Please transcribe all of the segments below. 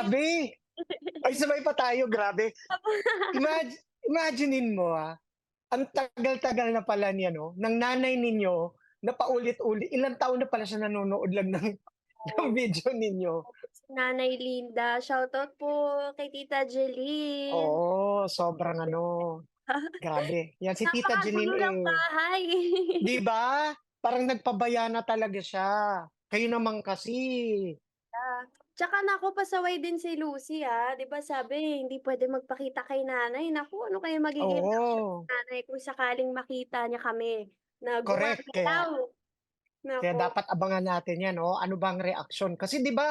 Grabe! Ay, sabay pa tayo, grabe. Imaginein mo, ang tagal-tagal na pala niya 'no, ng nanay ninyo na paulit-ulit ilang taon na pala siya nanonood lang ng ng Oo, video ninyo. si Nanay Linda, shoutout po kay Tita Jeline. Oo, sobrang ano, grabe. 'Yan si Tita Napakagulo Jeline, ng bahay. 'di ba? Parang nagpabaya na talaga siya. Kayo naman kasi. Tsaka naku pasaway din si Lucy, 'di ba sabi hindi puwede magpakita kay nanay, naku ano kaya magiging reaksyon ni Oo, nanay kung sakaling makita niya kami na correct. Kaya gumagalaw, kaya naku dapat abangan natin 'yan 'no, ano bang reaksyon. Kasi 'di ba,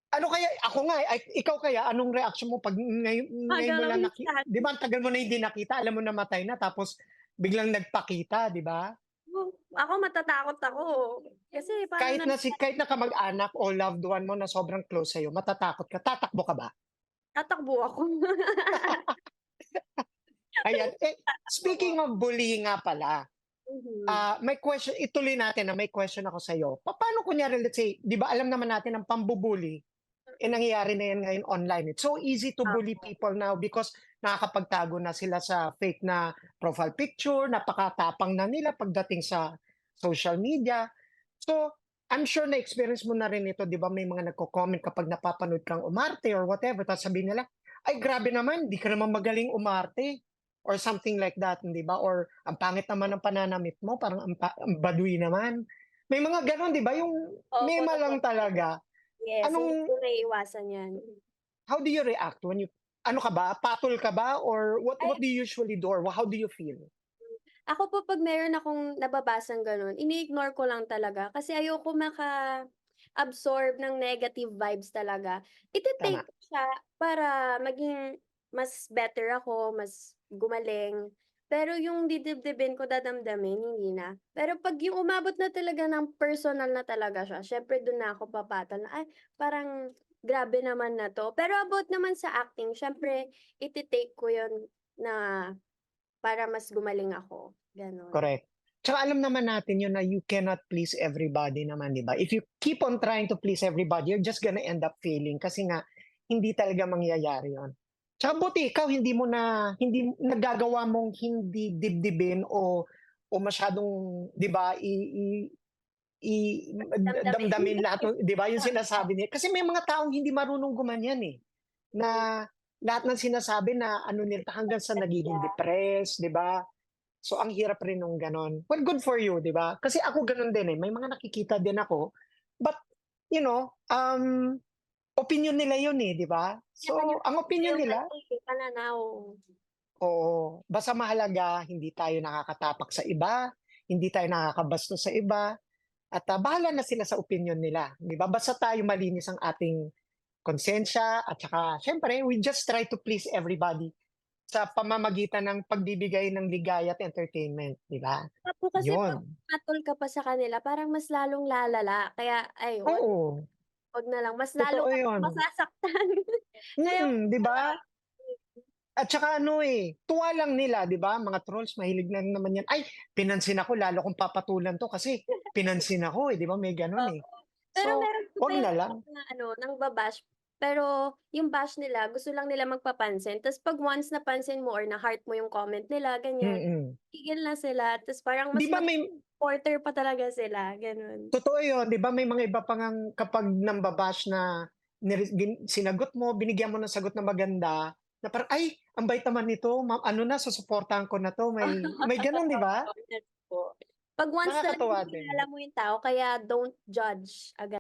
ano kaya ako nga, ay ikaw kaya anong reaksyon mo 'pag ngayon mo gumagalaw lang yung stand. 'di ba ang tagal mo na hindi nakita, alam mo namatay na tapos biglang nagpakita, 'di ba? Ako matatakot ako, kasi paano na Kahit na kamag-anak o loved one mo na sobrang close sa'yo, matatakot ka, tatakbo ka ba? tatakbo ako. Ayan, speaking of bullying nga pala, Mhm, may question ituloy natin na may question ako sa'yo. Papaano kunyari let's say, 'di ba alam naman natin ang pambubully, nangyayari na 'yan ngayon online. It's so easy to bully opo, people now because nakakapagtago na sila sa fake na profile picture, napakatapang na nila pagdating sa social media. So, I'm sure na-experience mo na rin ito, 'di ba may mga nagko-comment kapag napapanood kang umarte or whatever tapos sabihin nila, "Ay grabe naman, 'di ka naman magaling umarte." Or something like that, 'di ba? Or, "Ang pangit naman ng pananamit mo, parang ang baduy naman." May mga gano'n, 'di ba, yung opo mema lang totoo. talaga. Yes, hindi Anong ko naiiwasan 'yan. how do you react when you ano ka ba, patol ka ba or Ay, what do you usually do or how do you feel? ako po 'pag meron akong nababasang gano'n, ini-ignore ko lang talaga kasi ayoko maka-absorb ng negative vibes talaga. Tama, Ite-take ko siya para maging mas better ako, mas gumaling. Pero yung didibdibin ko, dadamdamin, hindi na. Pero 'pag yung umabot na talaga ng personal na talaga siya, siyempre dun na ako papatol na, "Ay, parang grabe naman na 'to." Pero about naman sa acting, siyempre ite-take ko yun na para mas gumaling ako, gano'n. correct. Tsaka alam naman natin yun na you cannot please everybody naman, 'di ba? If you keep on trying to please everybody, you're just gonna end up failing kasi nga hindi talaga mangyayari yun. Tsaka buti ikaw hindi nagagawa mong hindi dibdibin o masyadong 'di ba, i Damdamin. damdamin lahat ng 'di ba, yung sinasabi niya kasi may mga taong hindi marunong gumanyan, na lahat ng sinasabi na ano nila hanggang sa nagiging depressed, 'di ba? So, ang hirap rin nung gano'n. Well, good for you, 'di ba? Kasi ako gano'n din, may mga nakikita din ako, but you know, opinyon nila 'yun, 'di ba? Kanya-kanyang So, ang opinyon yung nila ano, pananaw. oo, basta mahalaga hindi tayo nakakatapak sa iba, hindi tayo nakakabastos sa iba, at, bahala na sila sa opinyon nila, 'di ba? Basta tayo malinis ang ating konsensya at saka siyempre we just try to please everybody sa pamamagitan ng pagbibigay ng ligaya at entertainment, 'di ba? Tsaka po kasi 'pag 'Yun, patol ka pa sa kanila parang mas lalong lalala kaya ay oo, 'wag na lang mas lalo totoo ka pang 'yun. masasaktan. Kaya 'wag 'Di na ba? lang. At saka ano, tuwa lang nila 'di ba, mga trolls mahilig lang naman 'yan, "Ay pinansin ako lalo kong papatulan 'to kasi pinansin ako, 'di ba may gano'n, Opo. Pero So, meron po 'wag kayang na lang, tao na ano, nangba-bash, pero yung bash nila gusto lang nila magpapansin ta's 'pag once napansin mo or na-heart mo yung comment nila ganyan, mm. tigil na sila ta's parang 'Di mas ba may supporter pa talaga sila, gano'n. totoo 'yun, 'di ba may mga iba pa ngang kapag namba-bash na sinagot mo, binigyan mo ng sagot na maganda, na parang, "Ay ang bait naman nito, ano na susuportahan ko na 'to." May gano'n 'di ba? Totoo, yes po. 'Pag once talagang Nakakatuwa din. kilala mo yung tao kaya don't judge agad.